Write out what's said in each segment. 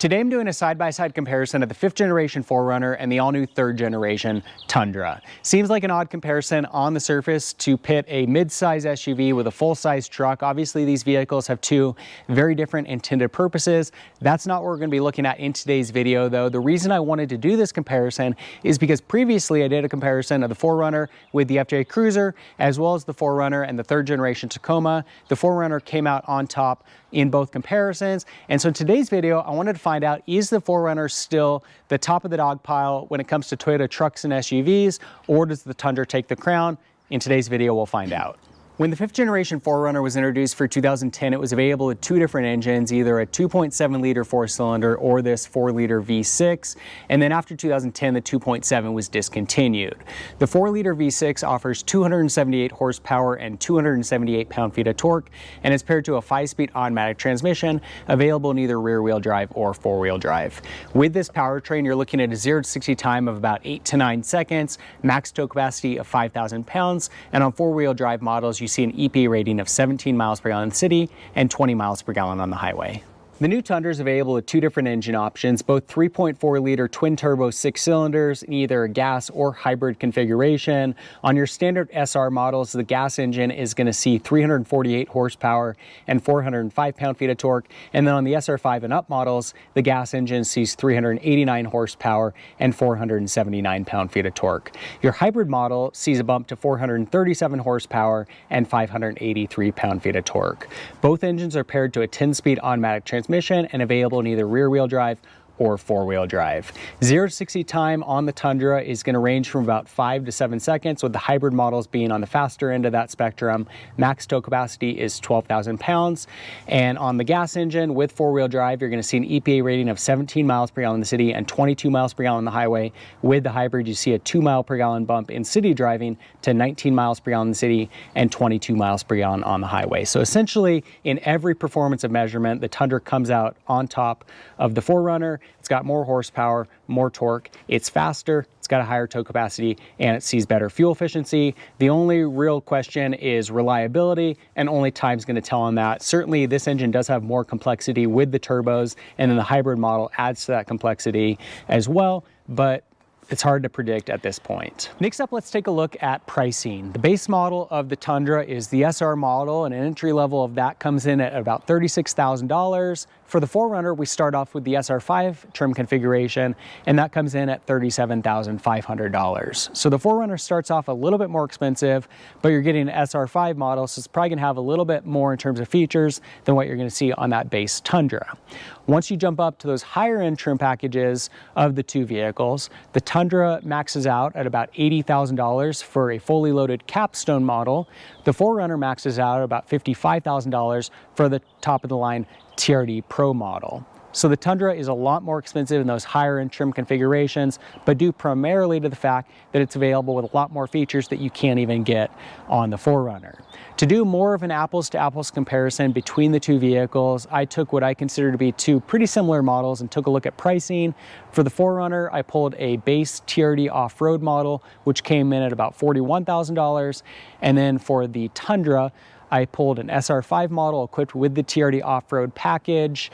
Today I'm doing a side-by-side comparison of the 5th generation 4Runner and the all-new 3rd generation Tundra. Seems like an odd comparison on the surface to pit a mid-size SUV with a full-size truck. Obviously these vehicles have two very different intended purposes. That's not what we're going to be looking at in today's video though. The reason I wanted to do this comparison is because previously I did a comparison of the 4Runner with the FJ Cruiser as well as the 4Runner and the 3rd generation Tacoma. The 4Runner came out on top in both comparisons, and so in today's video I wanted to find out, is the 4Runner still the top of the dog pile when it comes to Toyota trucks and SUVs, or does the Tundra take the crown? In today's video we'll find out. When the 5th generation 4Runner was introduced for 2010, it was available with two different engines, either a 2.7 liter 4-cylinder or this 4-liter V6. And then after 2010, the 2.7 was discontinued. The 4-liter V6 offers 278 horsepower and 278 pound-feet of torque, and is paired to a 5-speed automatic transmission available in either rear-wheel drive or 4-wheel drive. With this powertrain, you're looking at a 0 to 60 time of about 8 to 9 seconds, max tow capacity of 5,000 pounds, and on 4-wheel drive models, you see an EPA rating of 17 miles per gallon in the city and 20 miles per gallon on the highway. The new Tundra is available with two different engine options, both 3.4-liter twin-turbo 6-cylinders in either a gas or hybrid configuration. On your standard SR models, the gas engine is going to see 348 horsepower and 405 pound-feet of torque, and then on the SR5 and up models, the gas engine sees 389 horsepower and 479 pound-feet of torque. Your hybrid model sees a bump to 437 horsepower and 583 pound-feet of torque. Both engines are paired to a 10-speed automatic transmission and available in either rear-wheel drive or 4-wheel drive. 0 to 60 time on the Tundra is going to range from about 5 to 7 seconds, with the hybrid models being on the faster end of that spectrum. Max tow capacity is 12,000 pounds. And on the gas engine with 4-wheel drive, you're going to see an EPA rating of 17 miles per gallon in the city and 22 miles per gallon on the highway. With the hybrid, you see a 2 mile per gallon bump in city driving to 19 miles per gallon in the city and 22 miles per gallon on the highway. So essentially, in every performance of measurement, the Tundra comes out on top of the 4Runner. It's got more horsepower, more torque, it's faster, it's got a higher tow capacity, and it sees better fuel efficiency. The only real question is reliability, and only time's going to tell on that. Certainly this engine does have more complexity with the turbos, and then the hybrid model adds to that complexity as well, but it's hard to predict at this point. Next up, let's take a look at pricing. The base model of the Tundra is the SR model, and an entry level of that comes in at about $36,000. For the 4Runner, we start off with the SR5 trim configuration, and that comes in at $37,500. So the 4Runner starts off a little bit more expensive, but you're getting an SR5 model, so it's probably going to have a little bit more in terms of features than what you're going to see on that base Tundra. Once you jump up to those higher end trim packages of the two vehicles, the Tundra maxes out at about $80,000 for a fully loaded capstone model. The 4Runner maxes out at about $55,000 for the top of the line TRD Pro model. So the Tundra is a lot more expensive in those higher end trim configurations, but due primarily to the fact that it's available with a lot more features that you can't even get on the 4Runner. To do more of an apples to apples comparison between the two vehicles, I took what I consider to be two pretty similar models and took a look at pricing. For the 4Runner, I pulled a base TRD off-road model, which came in at about $41,000. And then for the Tundra, I pulled an SR5 model equipped with the TRD off-road package,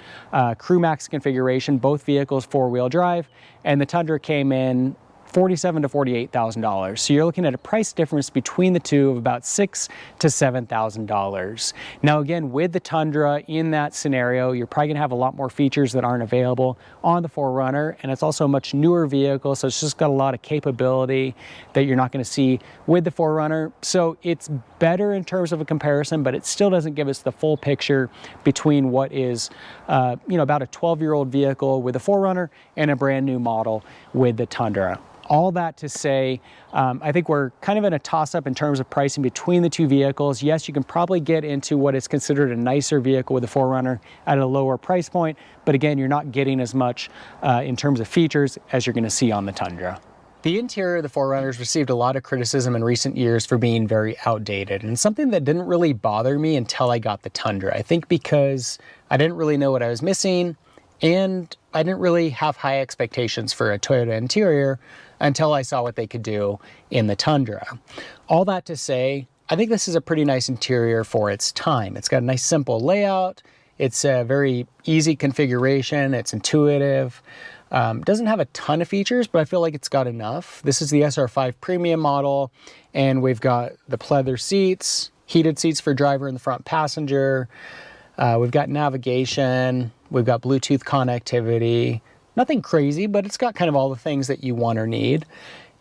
Crew Max configuration, both vehicles 4-wheel drive, and the Tundra came in $47,000 to $48,000. So you're looking at a price difference between the two of about $6,000 to $7,000. Now again, with the Tundra in that scenario, you're probably gonna have a lot more features that aren't available on the 4Runner, and it's also a much newer vehicle, so it's just got a lot of capability that you're not gonna see with the 4Runner. So it's better in terms of a comparison, but it still doesn't give us the full picture between what is about a 12-year-old vehicle with a 4Runner and a brand new model with the Tundra. All that to say, I think we're kind of in a toss-up in terms of pricing between the two vehicles. Yes, you can probably get into what is considered a nicer vehicle with the 4Runner at a lower price point, but again, you're not getting as much in terms of features as you're going to see on the Tundra. The interior of the 4Runners received a lot of criticism in recent years for being very outdated, and something that didn't really bother me until I got the Tundra. I think because I didn't really know what I was missing, and I didn't really have high expectations for a Toyota interior until I saw what they could do in the Tundra. All that to say, I think this is a pretty nice interior for its time. It's got a nice simple layout. It's a very easy configuration. It's intuitive. Doesn't have a ton of features, but I feel like it's got enough. This is the SR5 Premium model, and we've got the pleather seats, heated seats for driver and the front passenger. We've got navigation. We've got Bluetooth connectivity. Nothing crazy, but it's got kind of all the things that you want or need.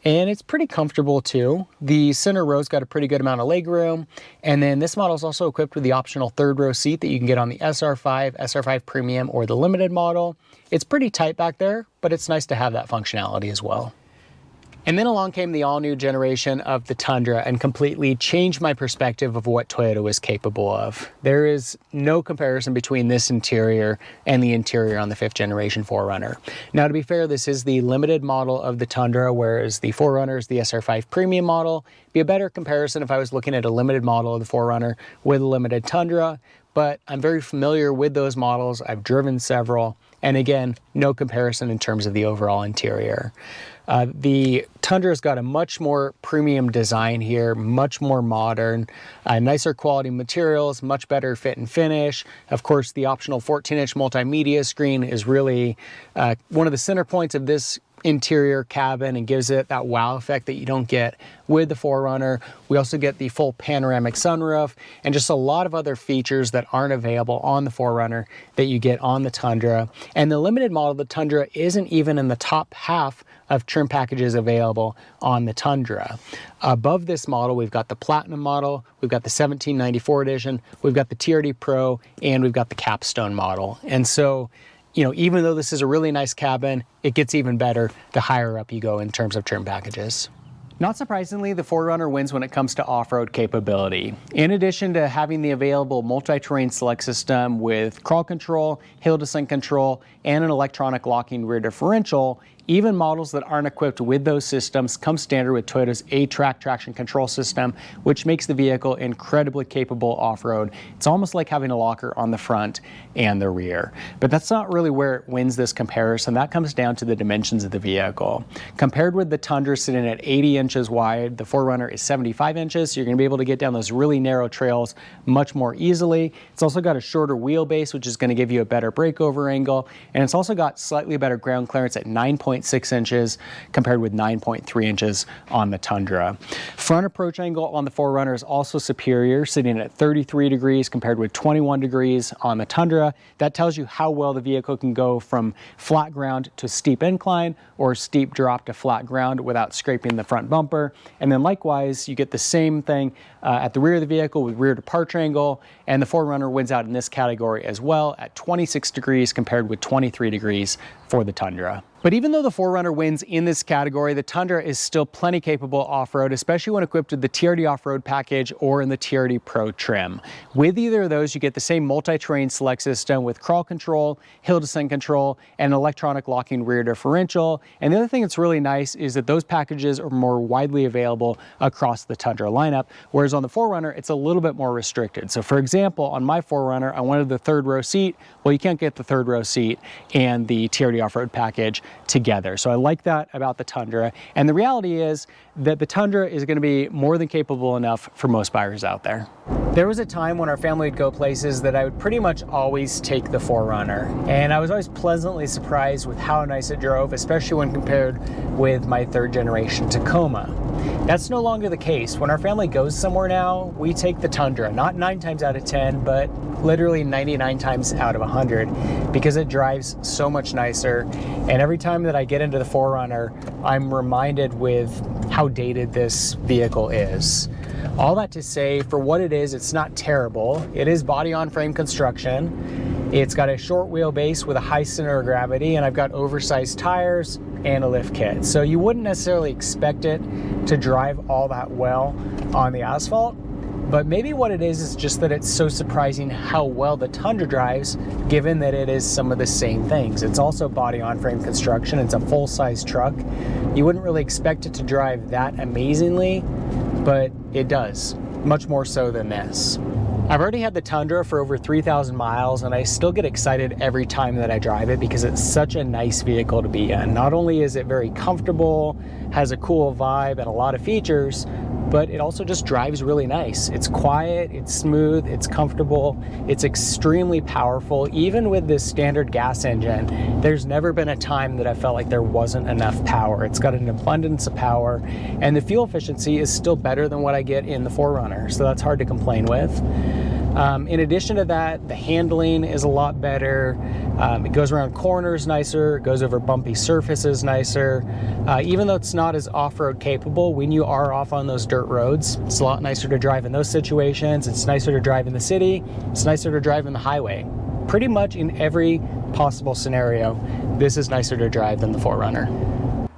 And it's pretty comfortable too. The center row's got a pretty good amount of leg room. And then this model is also equipped with the optional third row seat that you can get on the SR5, SR5 Premium, or the Limited model. It's pretty tight back there, but it's nice to have that functionality as well. And then along came the all-new generation of the Tundra and completely changed my perspective of what Toyota was capable of. There is no comparison between this interior and the interior on the 5th generation 4Runner. Now, to be fair, this is the limited model of the Tundra, whereas the 4Runner is the SR5 Premium model. It'd be a better comparison if I was looking at a limited model of the 4Runner with a limited Tundra, but I'm very familiar with those models. I've driven several, and again, no comparison in terms of the overall interior. The Tundra's got a much more premium design here, much more modern, nicer quality materials, much better fit and finish. Of course, the optional 14-inch multimedia screen is really one of the center points of this interior cabin and gives it that wow effect that you don't get with the 4Runner. We also get the full panoramic sunroof and just a lot of other features that aren't available on the 4Runner that you get on the Tundra. And the limited model of the Tundra isn't even in the top half of trim packages available on the Tundra. Above this model, we've got the Platinum model, we've got the 1794 edition, we've got the TRD Pro, and we've got the Capstone model. And so, you know, even though this is a really nice cabin, it gets even better the higher up you go in terms of trim packages. Not surprisingly, the 4Runner wins when it comes to off-road capability. In addition to having the available multi-terrain select system with crawl control, hill descent control, and an electronic locking rear differential, even models that aren't equipped with those systems come standard with Toyota's A-Track traction control system, which makes the vehicle incredibly capable off-road. It's almost like having a locker on the front and the rear. But that's not really where it wins this comparison. That comes down to the dimensions of the vehicle. Compared with the Tundra sitting at 80 inches wide, the 4Runner is 75 inches, so you're going to be able to get down those really narrow trails much more easily. It's also got a shorter wheelbase, which is going to give you a better breakover angle, and it's also got slightly better ground clearance at 9.6 inches compared with 9.3 inches on the Tundra. Front approach angle on the 4Runner is also superior, sitting at 33 degrees compared with 21 degrees on the Tundra. That tells you how well the vehicle can go from flat ground to steep incline or steep drop to flat ground without scraping the front bumper. And then likewise, you get the same thing at the rear of the vehicle with rear departure angle, and the 4Runner wins out in this category as well at 26 degrees compared with 23 degrees for the Tundra. But even though the 4Runner wins in this category, the Tundra is still plenty capable off-road, especially when equipped with the TRD off-road package or in the TRD Pro trim. With either of those, you get the same multi-terrain select system with crawl control, hill descent control, and an electronic locking rear differential. And the other thing that's really nice is that those packages are more widely available across the Tundra lineup, whereas on the 4Runner, it's a little bit more restricted. So for example, on my 4Runner, I wanted the third row seat. Well, you can't get the third row seat and the TRD off-road package together. So I like that about the Tundra. And the reality is that the Tundra is going to be more than capable enough for most buyers out there. There was a time when our family would go places that I would pretty much always take the 4Runner. And I was always pleasantly surprised with how nice it drove, especially when compared with my 3rd generation Tacoma. That's no longer the case. When our family goes somewhere now, we take the Tundra, not 9 times out of 10, but literally 99 times out of 100, because it drives so much nicer. And every time that I get into the 4Runner, I'm reminded with how dated this vehicle is. All that to say, for what it is, it's not terrible. It is body-on-frame construction. It's got a short wheelbase with a high center of gravity, and I've got oversized tires and a lift kit. So you wouldn't necessarily expect it to drive all that well on the asphalt, but maybe what it is just that it's so surprising how well the Tundra drives, given that it is some of the same things. It's also body-on-frame construction. It's a full-size truck. You wouldn't really expect it to drive that amazingly, but it does, much more so than this. I've already had the Tundra for over 3,000 miles, and I still get excited every time that I drive it because it's such a nice vehicle to be in. Not only is it very comfortable, has a cool vibe and a lot of features, but it also just drives really nice. It's quiet, it's smooth, it's comfortable, it's extremely powerful. Even with this standard gas engine, there's never been a time that I felt like there wasn't enough power. It's got an abundance of power, and the fuel efficiency is still better than what I get in the 4Runner, so that's hard to complain with. In addition to that, the handling is a lot better. It goes around corners nicer, it goes over bumpy surfaces nicer. Even though it's not as off-road capable, when you are off on those dirt roads, it's a lot nicer to drive in those situations. It's nicer to drive in the city. It's nicer to drive in the highway. Pretty much in every possible scenario, this is nicer to drive than the 4Runner.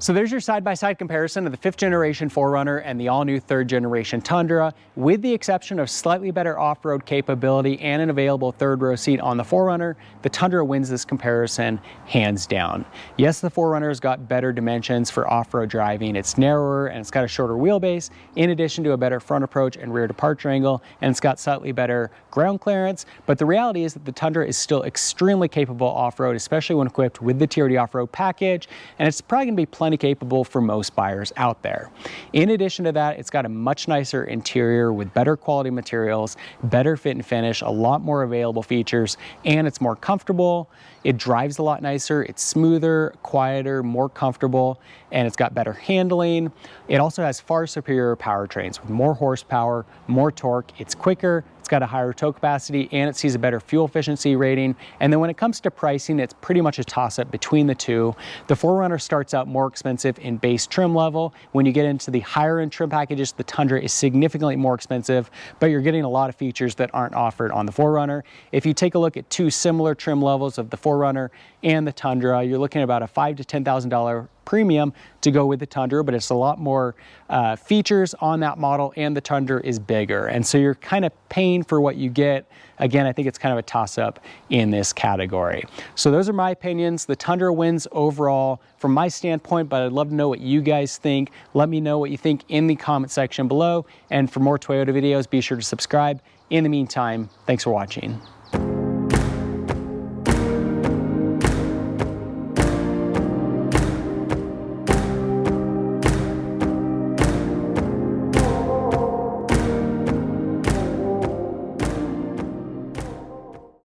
So there's your side-by-side comparison of the 5th generation 4Runner and the all-new 3rd generation Tundra. With the exception of slightly better off-road capability and an available 3rd row seat on the 4Runner, the Tundra wins this comparison hands down. Yes, the 4Runner's got better dimensions for off-road driving. It's narrower and it's got a shorter wheelbase, in addition to a better front approach and rear departure angle, and it's got slightly better ground clearance. But the reality is that the Tundra is still extremely capable off-road, especially when equipped with the TRD off-road package, and it's probably going to be plenty capable for most buyers out there. In addition to that, it's got a much nicer interior with better quality materials, better fit and finish, a lot more available features, and it's more comfortable. It drives a lot nicer, it's smoother, quieter, more comfortable, and it's got better handling. It also has far superior powertrains with more horsepower, more torque, it's quicker, it's got a higher tow capacity, and it sees a better fuel efficiency rating. And then when it comes to pricing, it's pretty much a toss-up between the two. The 4Runner starts out more expensive in base trim level. When you get into the higher end trim packages, the Tundra is significantly more expensive, but you're getting a lot of features that aren't offered on the 4Runner. If you take a look at two similar trim levels of the 4Runner and the Tundra, you're looking at about a $5,000 to $10,000 premium to go with the Tundra, but it's a lot more features on that model, and the Tundra is bigger. And so you're kind of paying for what you get. Again, I think it's kind of a toss-up in this category. So those are my opinions. The Tundra wins overall from my standpoint, but I'd love to know what you guys think. Let me know what you think in the comment section below. And for more Toyota videos, be sure to subscribe. In the meantime, thanks for watching.